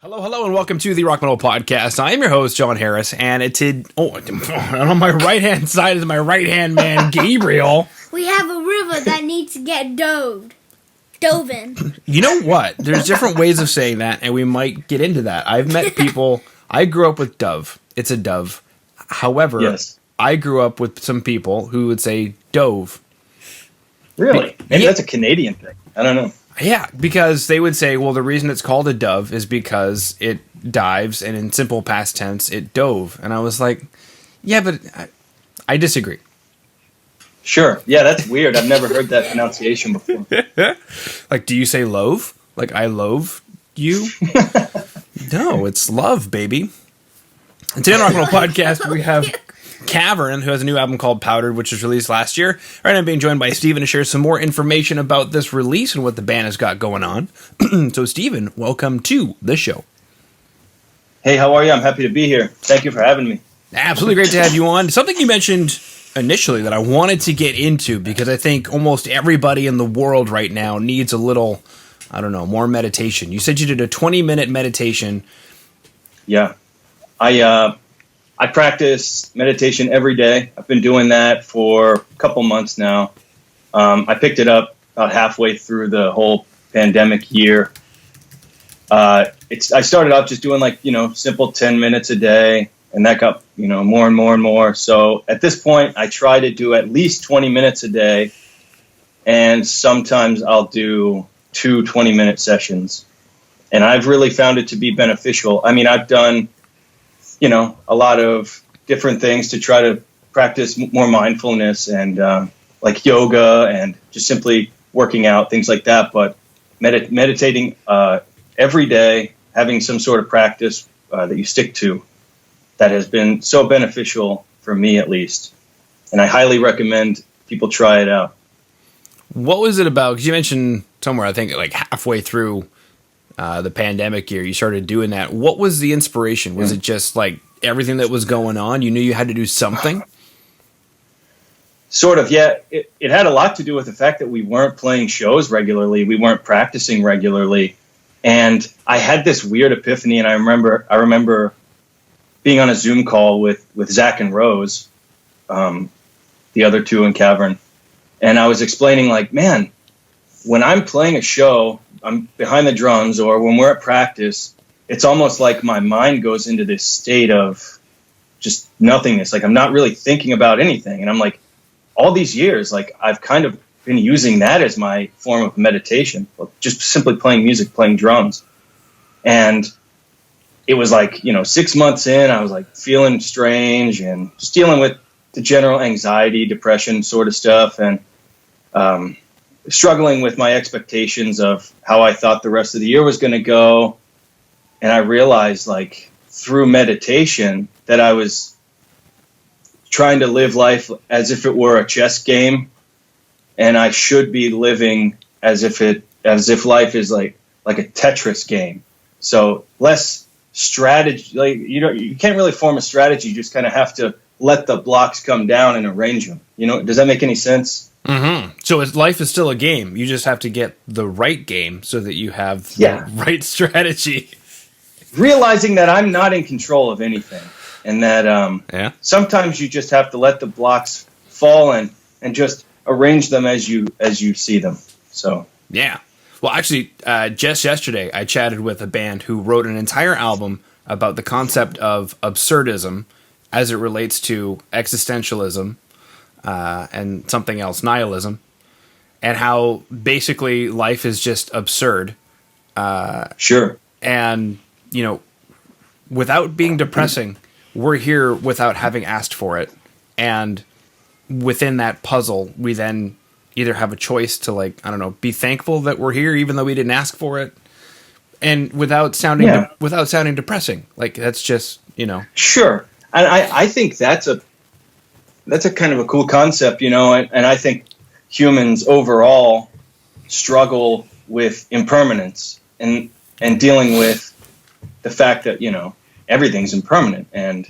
Hello, and welcome to the Rock Metal Podcast. I am your host, John Harris, and on my right-hand side is my right-hand man, Gabriel. We have a river that needs to get dove in. You know what? There's different ways of saying that, and we might get into that. I've met people, I grew up with dove. It's a dove. However, yes. I grew up with some people who would say dove. Really? Maybe that's a Canadian thing. I don't know. Yeah, because they would say, well, the reason it's called a dove is because it dives, and in simple past tense, it dove. And I was like, yeah, but I disagree. Sure. Yeah, that's weird. I've never heard that pronunciation before. Like, do you say loave? Like, I loave you? No, it's love, baby. And today on our podcast, we have Cavern, who has a new album called Powdered, which was released last year. Right, I'm being joined by Steven to share some more information about this release and what the band has got going on. So, Steven, welcome to the show. Hey, how are you? I'm happy to be here. Thank you for having me. Absolutely great to have you on. Something you mentioned initially that I wanted to get into, because I think almost everybody in the world right now needs a little, I don't know, more meditation. You said you did a 20-minute meditation. Yeah. I practice meditation every day. I've been doing that for a couple months now. I picked it up about halfway through the whole pandemic year. I started off just doing simple 10 minutes a day, and that got, more and more and more. So at this point, I try to do at least 20 minutes a day, and sometimes I'll do 2 20-minute sessions. And I've really found it to be beneficial. I mean, I've done a lot of different things to try to practice more mindfulness and like yoga and just simply working out, things like that. But meditating every day, having some sort of practice that you stick to, that has been so beneficial for me, at least. And I highly recommend people try it out. What was it about? Because you mentioned somewhere, I think like halfway through the pandemic year, you started doing that. What was the inspiration? Was it just like everything that was going on? You knew you had to do something? Sort of, yeah. It had a lot to do with the fact that we weren't playing shows regularly. We weren't practicing regularly. And I had this weird epiphany, and I remember being on a Zoom call with Zach and Rose, the other two in Cavern. And I was explaining, like, man, when I'm playing a show, I'm behind the drums, or when we're at practice, it's almost like my mind goes into this state of just nothingness. Like, I'm not really thinking about anything. And I'm like, all these years, like, I've kind of been using that as my form of meditation, just simply playing music, playing drums. And it was like, 6 months in, I was like feeling strange and just dealing with the general anxiety, depression sort of stuff. And, struggling with my expectations of how I thought the rest of the year was going to go. And I realized, like, through meditation, that I was trying to live life as if it were a chess game, and I should be living as if life is like a Tetris game. So less strategy, like, you can't really form a strategy. You just kind of have to let the blocks come down and arrange them. Does that make any sense? Mm-hmm. So life is still a game. You just have to get the right game so that you have the right strategy. Realizing that I'm not in control of anything, and that sometimes you just have to let the blocks fall and just arrange them as you see them. So yeah. Well, actually, just yesterday I chatted with a band who wrote an entire album about the concept of absurdism as it relates to existentialism. And something else, nihilism, and how basically life is just absurd. Sure. And, without being depressing, we're here without having asked for it. And within that puzzle, we then either have a choice to, like, I don't know, be thankful that we're here even though we didn't ask for it. And without sounding depressing. Like, that's just, Sure. And I think that's a kind of a cool concept, and I think humans overall struggle with impermanence and dealing with the fact that, everything's impermanent. And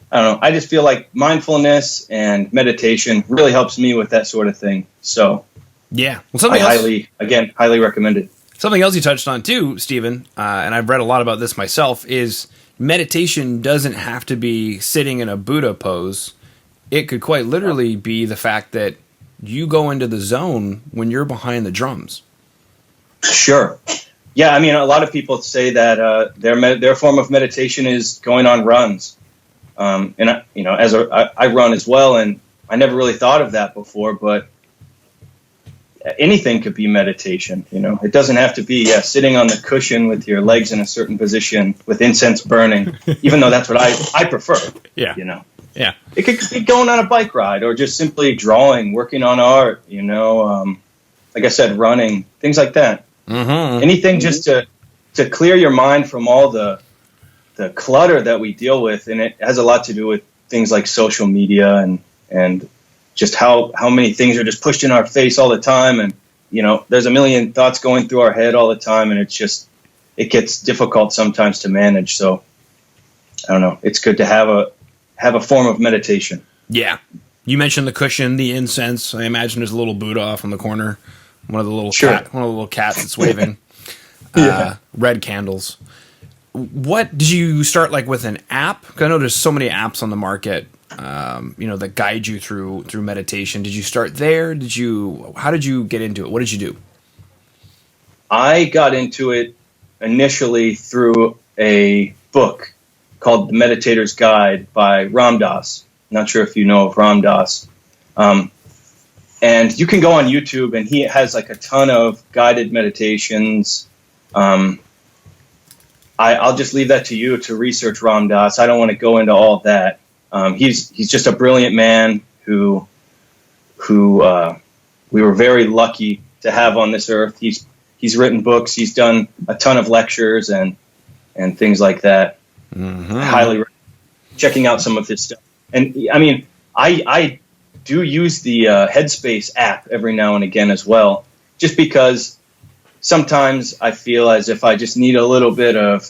I don't know, I just feel like mindfulness and meditation really helps me with that sort of thing. So yeah, well, I highly recommend it. Something else you touched on too, Stephen, and I've read a lot about this myself, is meditation doesn't have to be sitting in a Buddha pose. It could quite literally be the fact that you go into the zone when you're behind the drums. Sure. Yeah, I mean, a lot of people say that their form of meditation is going on runs. And I run as well, and I never really thought of that before, but anything could be meditation. It doesn't have to be sitting on the cushion with your legs in a certain position with incense burning, even though that's what I prefer. Yeah. Yeah. It could be going on a bike ride or just simply drawing, working on art, like I said, running, things like that. Mm-hmm. Anything just to clear your mind from all the clutter that we deal with. And it has a lot to do with things like social media and just how many things are just pushed in our face all the time. And, there's a million thoughts going through our head all the time. And it gets difficult sometimes to manage. So I don't know. It's good to have a form of meditation. Yeah. You mentioned the cushion, the incense. I imagine there's a little Buddha off in the corner. One of the little cats that's waving. Red candles. What did you start with an app? Because I know there's so many apps on the market, that guide you through meditation. Did you start there? How did you get into it? What did you do? I got into it initially through a book called The Meditator's Guide by Ram Dass. Not sure if you know of Ram Dass. And you can go on YouTube, and he has a ton of guided meditations. I'll just leave that to you to research Ram Dass. I don't want to go into all of that. He's just a brilliant man who we were very lucky to have on this earth. He's written books. He's done a ton of lectures and things like that. Mm-hmm. I highly recommend checking out some of his stuff. And I mean, I do use the Headspace app every now and again as well, just because sometimes I feel as if I just need a little bit of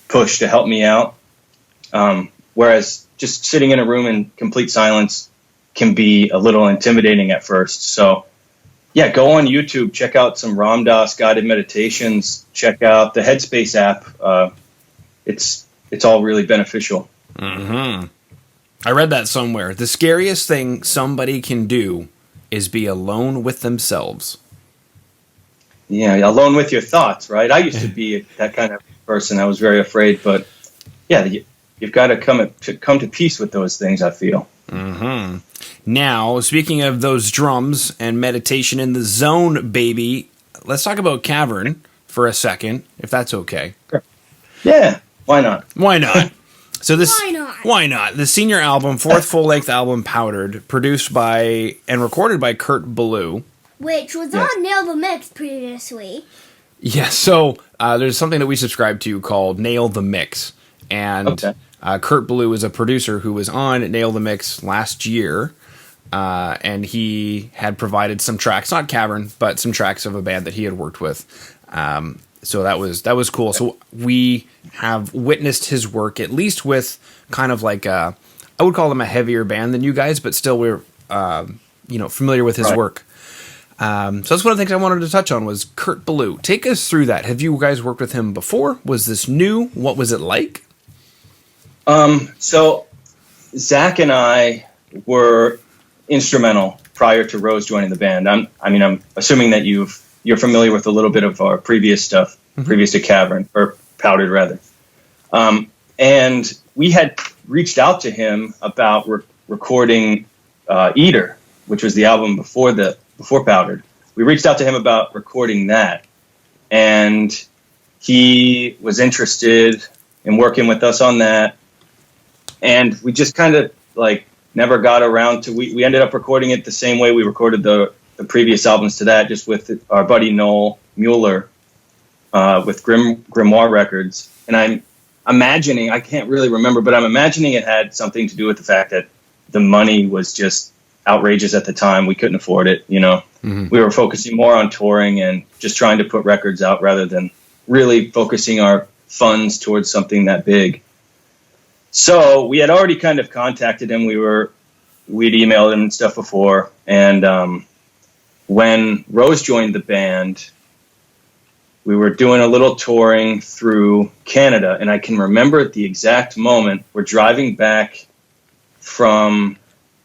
push to help me out. Whereas just sitting in a room in complete silence can be a little intimidating at first. So yeah, go on YouTube, check out some Ram Dass guided meditations, check out the Headspace app. It's all really beneficial. Mm-hmm. I read that somewhere. The scariest thing somebody can do is be alone with themselves. Yeah, alone with your thoughts, right? I used to be that kind of person. I was very afraid, but yeah, you've got to come to peace with those things, I feel. Mm-hmm. Now, speaking of those drums and meditation in the zone, baby, let's talk about Cavern for a second, if that's okay. Sure. Yeah, why not? Why not? So Why not? The senior album, fourth full-length album, Powdered, produced by and recorded by Kurt Ballou. Which was on Nail the Mix previously. Yeah, so there's something that we subscribe to called Nail the Mix. And Kurt Ballou is a producer who was on Nail the Mix last year. And he had provided some tracks, not Cavern, but some tracks of a band that he had worked with. So that was cool. So we have witnessed his work, at least with kind of I would call them a heavier band than you guys, but still we're familiar with his work. So that's one of the things I wanted to touch on was Kurt Ballou. Take us through that. Have you guys worked with him before? Was this new? What was it like? So Zach and I were instrumental prior to Rose joining the band. I'm assuming that you're familiar with a little bit of our previous stuff, previous to Cavern, or Powdered rather. And we had reached out to him about recording Eater, which was the album before Powdered. We reached out to him about recording that, and he was interested in working with us on that. And we just kind of never got around to, we ended up recording it the same way we recorded the previous albums to that, just with our buddy Noel Mueller with Grimoire Records. And I'm imagining, I can't really remember, but I'm imagining it had something to do with the fact that the money was just outrageous at the time. We couldn't afford it, Mm-hmm. We were focusing more on touring and just trying to put records out rather than really focusing our funds towards something that big. So we had already kind of contacted him. We'd emailed him and stuff before. And when Rose joined the band, we were doing a little touring through Canada, and I can remember at the exact moment we're driving back from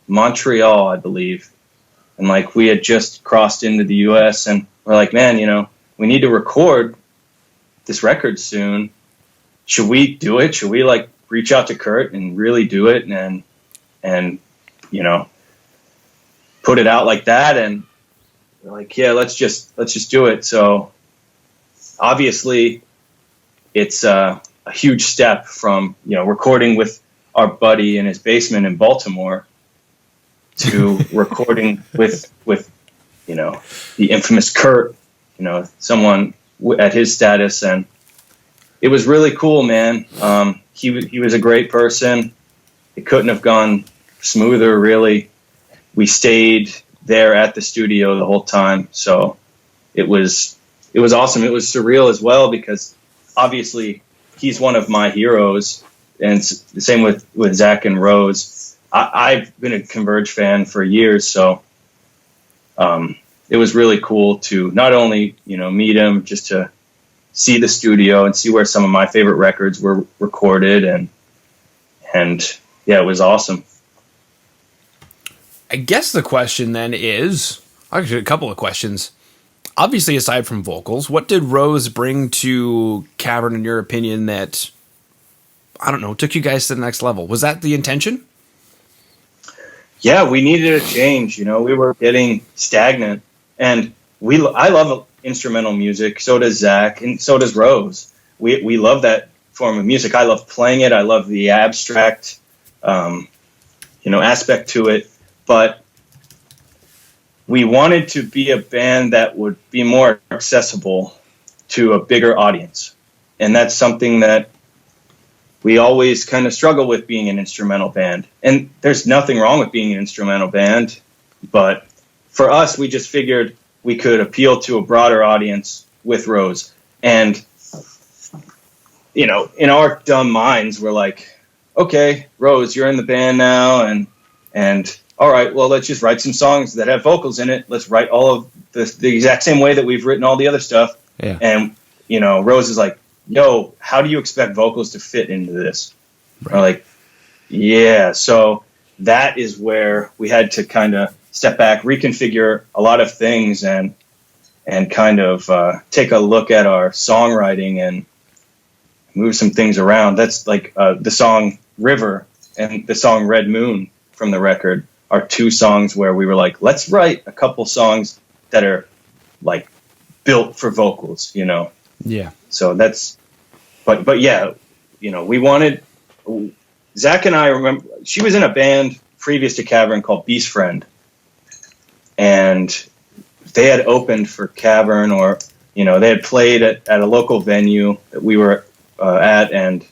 Montreal, I believe, and like we had just crossed into the US, and we're like, man, you know, we need to record this record soon. Should we do it? Should we like reach out to Kurt and really do it and you know, put it out like that? And we're like, yeah, let's just do it. So obviously it's a huge step from, you know, recording with our buddy in his basement in Baltimore to recording with, you know, the infamous Kurt, you know, someone at his status. And it was really cool, man. He was a great person. It couldn't have gone smoother, really. We stayed there at the studio the whole time. So it was awesome. It was surreal as well, because obviously he's one of my heroes, and it's the same with Zach and Rose. I've been a Converge fan for years, so it was really cool to not only, you know, meet him, just to see the studio and see where some of my favorite records were recorded, and yeah, it was awesome. I guess the question then is, actually a couple of questions. Obviously, aside from vocals, what did Rose bring to Cavern, in your opinion, that, I don't know, took you guys to the next level? Was that the intention? Yeah, we needed a change. You know, we were getting stagnant, and I love instrumental music. So does Zach, and so does Rose. We love that form of music. I love playing it. I love the abstract, you know, aspect to it. But we wanted to be a band that would be more accessible to a bigger audience. And that's something that we always kind of struggle with, being an instrumental band. And there's nothing wrong with being an instrumental band, but for us, we just figured we could appeal to a broader audience with Rose. And, you know, in our dumb minds, we're like, okay, Rose, you're in the band now, and all right, well, let's just write some songs that have vocals in it. Let's write all of the exact same way that we've written all the other stuff. Yeah. And, you know, Rose is like, yo, how do you expect vocals to fit into this? Right. We're like, yeah. So that is where we had to kind of step back, reconfigure a lot of things, and kind of take a look at our songwriting and move some things around. That's like the song River and the song Red Moon from the record are two songs where we were like, let's write a couple songs that are like built for vocals, you know? Yeah. So that's, but yeah, you know, we wanted, Zach and I remember, she was in a band previous to Cavern called Beast Friend, and they had opened for Cavern, or, you know, they had played at a local venue that we were at, and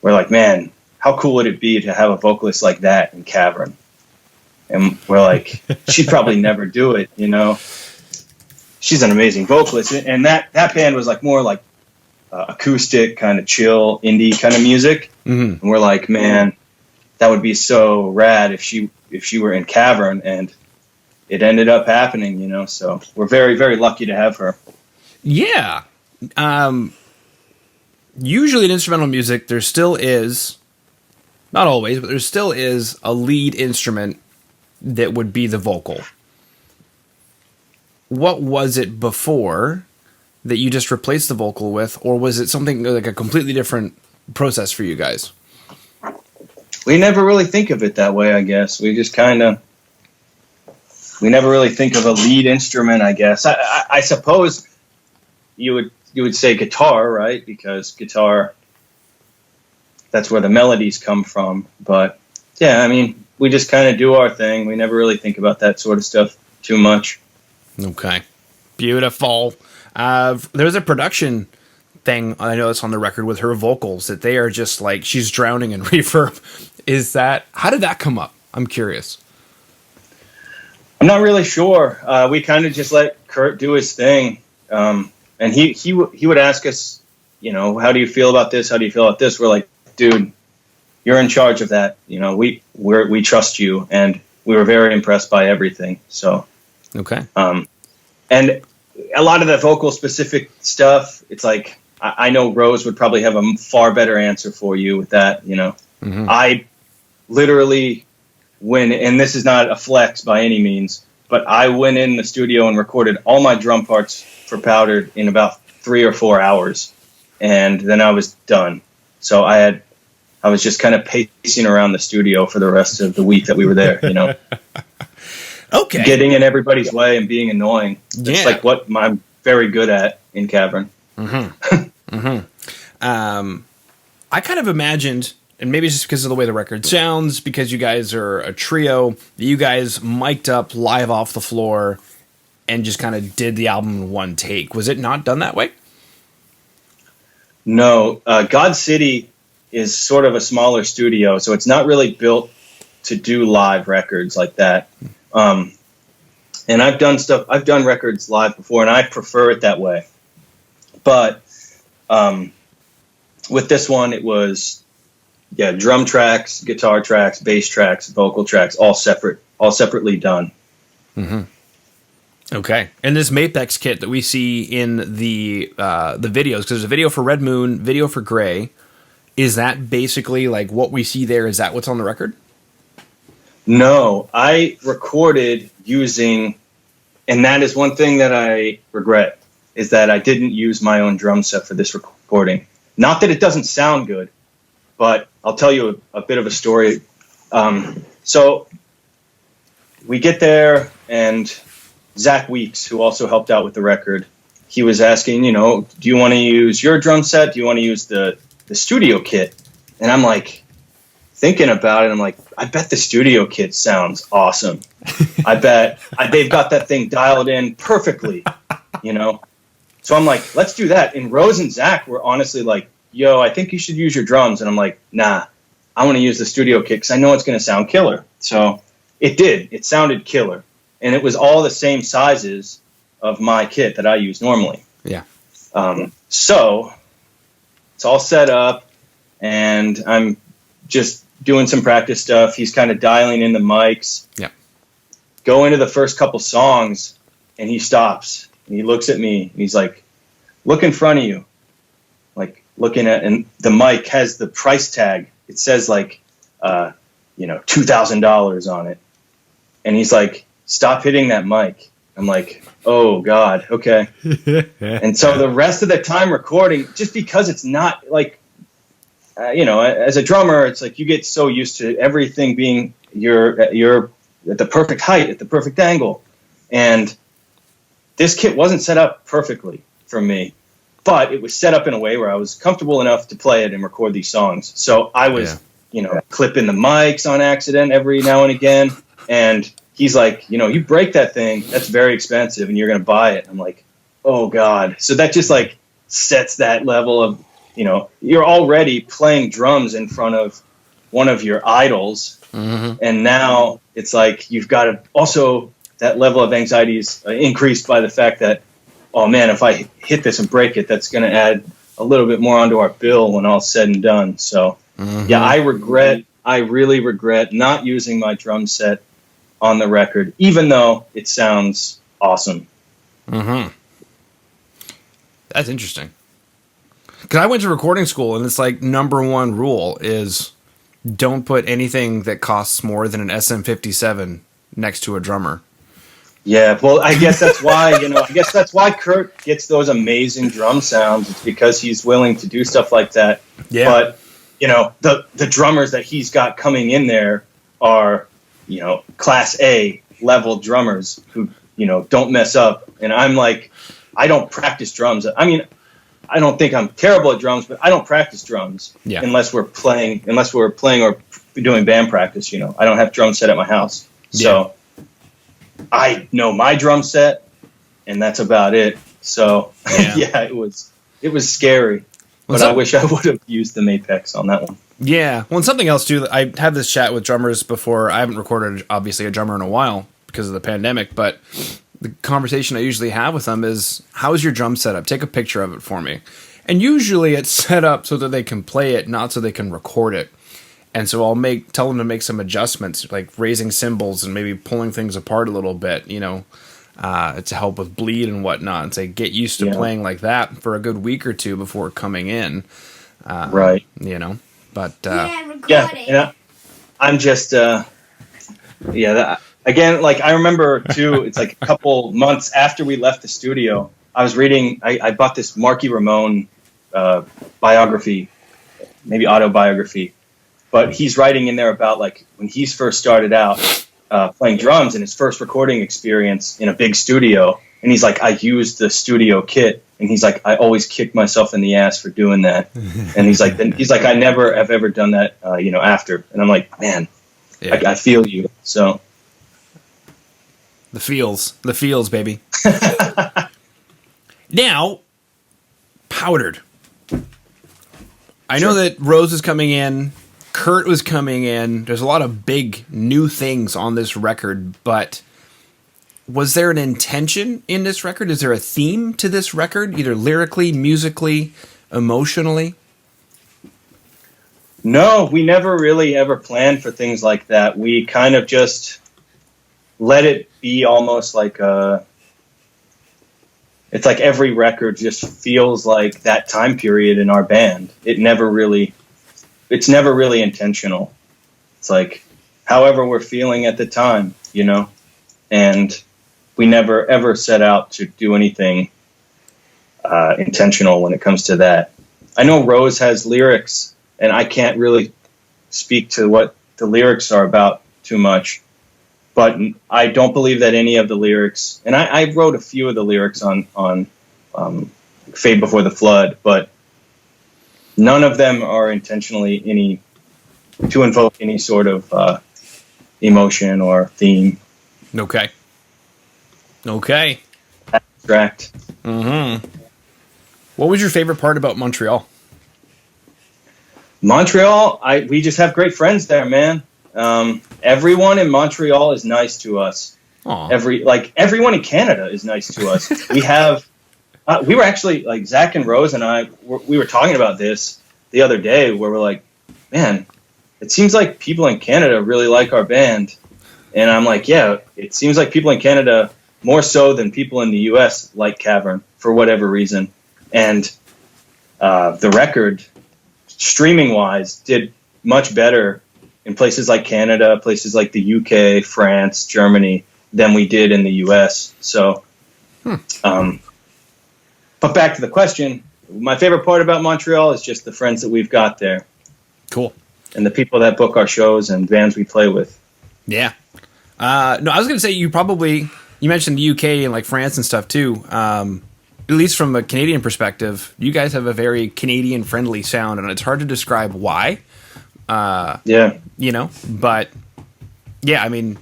we're like, man, how cool would it be to have a vocalist like that in Cavern? And we're like, she'd probably never do it, you know? She's an amazing vocalist. And that band was like more like acoustic, kind of chill, indie kind of music. Mm-hmm. And we're like, man, that would be so rad if she were in Cavern. And it ended up happening, you know? So we're very, very lucky to have her. Yeah. Usually in instrumental music, there still is, not always, but there still is a lead instrument that would be the vocal. What was it before that you just replaced the vocal with, or was it something like a completely different process for you guys? We never really think of it that way, I guess. We just kind of, we never really think of a lead instrument, I guess. I suppose you would say guitar, right? Because guitar, that's where the melodies come from. But yeah, I mean, we just kind of do our thing. We never really think about that sort of stuff too much. Okay. Beautiful. There's a production thing, I know it's on the record, with her vocals, that they are just like, she's drowning in reverb. How did that come up? I'm curious. I'm not really sure. We kind of just let Kurt do his thing. And he would ask us, you know, how do you feel about this? How do you feel about this? We're like, dude, you're in charge of that. You know, we trust you, and we were very impressed by everything. So, okay. And a lot of the vocal specific stuff, it's like, I know Rose would probably have a far better answer for you with that, you know. I literally went, and this is not a flex by any means, but I went in the studio and recorded all my drum parts for Powdered in about 3 or 4 hours, and then I was done. So I was just kind of pacing around the studio for the rest of the week that we were there, you know. Okay. Getting in everybody's way and being annoying. It's like what I'm very good at in Cavern. I kind of imagined, and maybe it's just because of the way the record sounds, because you guys are a trio, that you guys mic'd up live off the floor and just kind of did the album in one take. Was it not done that way? No. God City is sort of a smaller studio, so it's not really built to do live records like that. And I've done records live before, and I prefer it that way. But with this one, it was drum tracks, guitar tracks, bass tracks, vocal tracks, all separately done. Okay. And this Mapex kit that we see in the videos, because there's a video for Red Moon, video for Gray, is that basically like what we see there? Is that what's on the record? No, I recorded using, and that is one thing that I regret, is that I didn't use my own drum set for this recording. Not that it doesn't sound good, but I'll tell you a bit of a story. So we get there, and Zach Weeks, who also helped out with the record, he was asking, you know, do you want to use your drum set? Do you want to use the studio kit? And I'm like, thinking about it, I'm like, I bet the studio kit sounds awesome. I bet they've got that thing dialed in perfectly, you know? So I'm like, let's do that. And Rose and Zach were honestly like, yo, I think you should use your drums. And I'm like, nah, I want to use the studio kit because I know it's going to sound killer. So it did. It sounded killer. And it was all the same sizes of my kit that I use normally. Yeah. So it's all set up, and I'm just doing some practice stuff. He's kind of dialing in the mics. Yeah. Go into the first couple songs, and he stops. And he looks at me, and he's like, look in front of you. Like, looking at, and the mic has the price tag. It says, like, $2,000 on it. And he's like, stop hitting that mic. I'm like, oh, God, okay. And so the rest of the time recording, just because it's not, like, as a drummer, it's like you get so used to everything being you're at the perfect height, at the perfect angle. And this kit wasn't set up perfectly for me, but it was set up in a way where I was comfortable enough to play it and record these songs. So I was, clipping the mics on accident every now and again. And he's like, you break that thing, that's very expensive, and you're going to buy it. I'm like, oh, God. So that just, like, sets that level of, you're already playing drums in front of one of your idols. Mm-hmm. And now it's like you've got to also, that level of anxiety is increased by the fact that, oh, man, if I hit this and break it, that's going to add a little bit more onto our bill when all's said and done. So, I really regret not using my drum set on the record, even though it sounds awesome. Mm-hmm. That's interesting. Because I went to recording school, and it's like number one rule is don't put anything that costs more than an SM57 next to a drummer. Yeah, well, I guess that's why, Kurt gets those amazing drum sounds. It's because he's willing to do stuff like that. Yeah. But, the drummers that he's got coming in there are, class A level drummers who, don't mess up. And I'm like, I don't practice drums. I mean, I don't think I'm terrible at drums, but I don't practice drums unless we're playing or doing band practice. I don't have drum set at my house. So I know my drum set, and that's about it. So it was scary, but I wish I would have used the Mapex on that one. Yeah. Well, and something else too, I had this chat with drummers before. I haven't recorded obviously a drummer in a while because of the pandemic, but the conversation I usually have with them is, how is your drum set up? Take a picture of it for me. And usually it's set up so that they can play it, not so they can record it. And so I'll tell them to make some adjustments, like raising cymbals and maybe pulling things apart a little bit, to help with bleed and whatnot, and say get used to playing like that for a good week or two before coming in. Right. You know, but and I'm just again, like I remember too. It's like a couple months after we left the studio, I was reading. I bought this Marky Ramone biography, maybe autobiography, but he's writing in there about like when he's first started out playing drums and his first recording experience in a big studio. And he's like, I used the studio kit, and he's like, I always kick myself in the ass for doing that. And he's like, I never have ever done that, after. And I'm like, man, I feel you. So the feels, baby. Now, Powdered. I know that Rose is coming in, Kurt was coming in. There's a lot of big new things on this record, but was there an intention in this record? Is there a theme to this record, either lyrically, musically, emotionally? No, we never really ever planned for things like that. We kind of just let it be almost like it's like every record just feels like that time period in our band. It's never really intentional. It's like however we're feeling at the time, and we never ever set out to do anything intentional when it comes to that. I know Rose has lyrics, and I can't really speak to what the lyrics are about too much, but I don't believe that any of the lyrics, and I wrote a few of the lyrics on Fade Before the Flood, but none of them are intentionally to invoke any sort of emotion or theme. Okay. Abstract. Mm-hmm. What was your favorite part about Montreal? Montreal, we just have great friends there, man. Everyone in Montreal is nice to us. Aww. Everyone in Canada is nice to us. We have, we were actually like Zach and Rose and I, we were talking about this the other day where we're like, man, it seems like people in Canada really like our band. And I'm like, yeah, it seems like people in Canada more so than people in the US like Cavern for whatever reason. And the record, streaming wise, did much better in places like Canada, places like the UK, France, Germany, than we did in the US. So, but back to the question, my favorite part about Montreal is just the friends that we've got there. Cool. And the people that book our shows and bands we play with. Yeah. No, I was going to say you mentioned the UK and like France and stuff too. At least from a Canadian perspective, you guys have a very Canadian friendly sound, and it's hard to describe why. But yeah, I mean,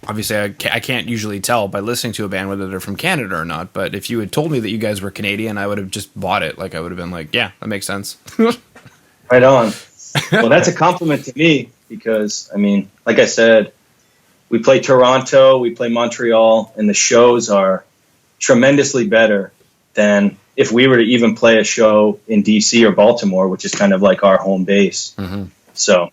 obviously I can't usually tell by listening to a band whether they're from Canada or not, but if you had told me that you guys were Canadian, I would have just bought it. Like I would have been like, yeah, that makes sense. Right on. Well, that's a compliment to me because, I mean, like I said, we play Toronto, we play Montreal, and the shows are tremendously better than if we were to even play a show in DC or Baltimore, which is kind of like our home base. Mm-hmm. So,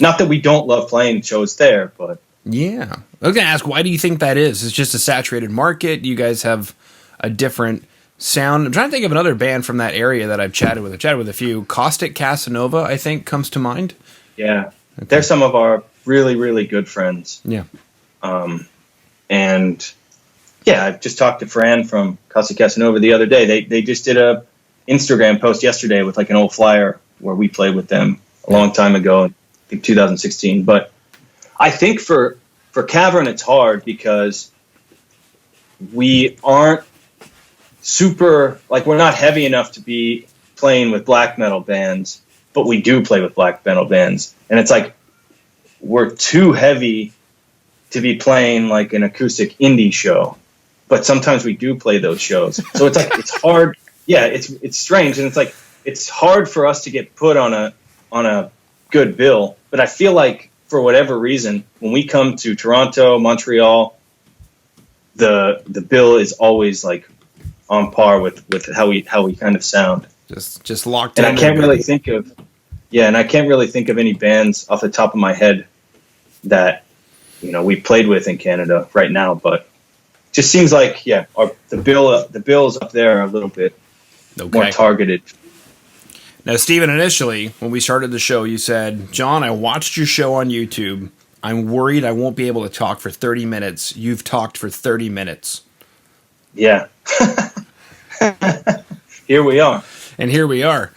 not that we don't love playing shows there, but... Yeah. I was going to ask, why do you think that is? It's just a saturated market? You guys have a different sound? I'm trying to think of another band from that area that I've chatted with. I've chatted with a few. Caustic Casanova, I think, comes to mind. Yeah. Okay. They're some of our really, really good friends. Yeah. And... yeah, I just talked to Fran from Caustic Casanova the other day. They just did a Instagram post yesterday with like an old flyer where we played with them a long time ago, I think 2016. But I think for Cavern it's hard because we aren't super, like we're not heavy enough to be playing with black metal bands, but we do play with black metal bands. And it's like we're too heavy to be playing like an acoustic indie show. But sometimes we do play those shows. So it's like, it's hard. Yeah, it's strange. And it's like, it's hard for us to get put on a good bill. But I feel like for whatever reason, when we come to Toronto, Montreal, the bill is always like on par with how we kind of sound. Just locked in. And I can't really think of any bands off the top of my head that, we played with in Canada right now, but just seems like the bills up there are a little bit more targeted. Now, Steven, initially when we started the show, you said, "John, I watched your show on YouTube. I'm worried I won't be able to talk for 30 minutes. You've talked for 30 minutes." Yeah. Here we are. And here we are.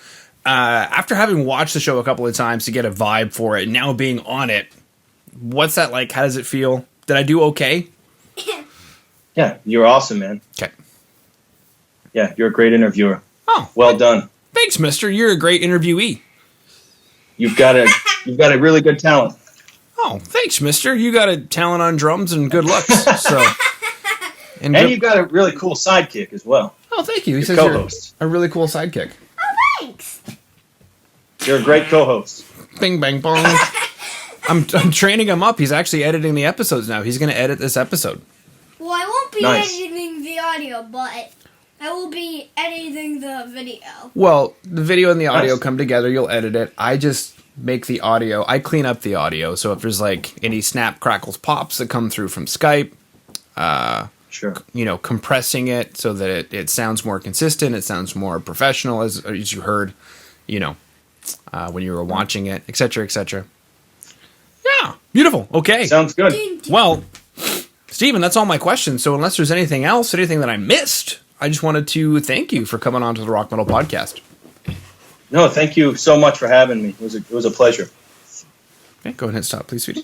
After having watched the show a couple of times to get a vibe for it, now being on it, what's that like? How does it feel? Did I do okay? Yeah, you're awesome, man. Okay. Yeah, you're a great interviewer. Oh, well done. Thanks, mister. You're a great interviewee. You've got a really good talent. Oh, thanks, mister. You got a talent on drums and good looks. And you've got a really cool sidekick as well. Oh, thank you. He says co-host. You're a really cool sidekick. Oh, thanks. You're a great co-host. Bing, bang, bong. I'm training him up. He's actually editing the episodes now. He's going to edit this episode. Well, I won't be Nice. editing the audio, but I will be editing the video. Well, the video and the audio Nice. come together. You'll edit it. I just make the audio. I clean up the audio. So if there's like any snap, crackles, pops that come through from Skype, Sure. compressing it so that it sounds more consistent. It sounds more professional, as you heard, when you were watching it, etc., etc. Yeah, beautiful. Okay. Sounds good. Well, Steven, that's all my questions. So unless there's anything else, anything that I missed, I just wanted to thank you for coming on to the Rock Metal Podcast. No, thank you so much for having me. It was a pleasure. Okay, go ahead and stop, please, sweetie.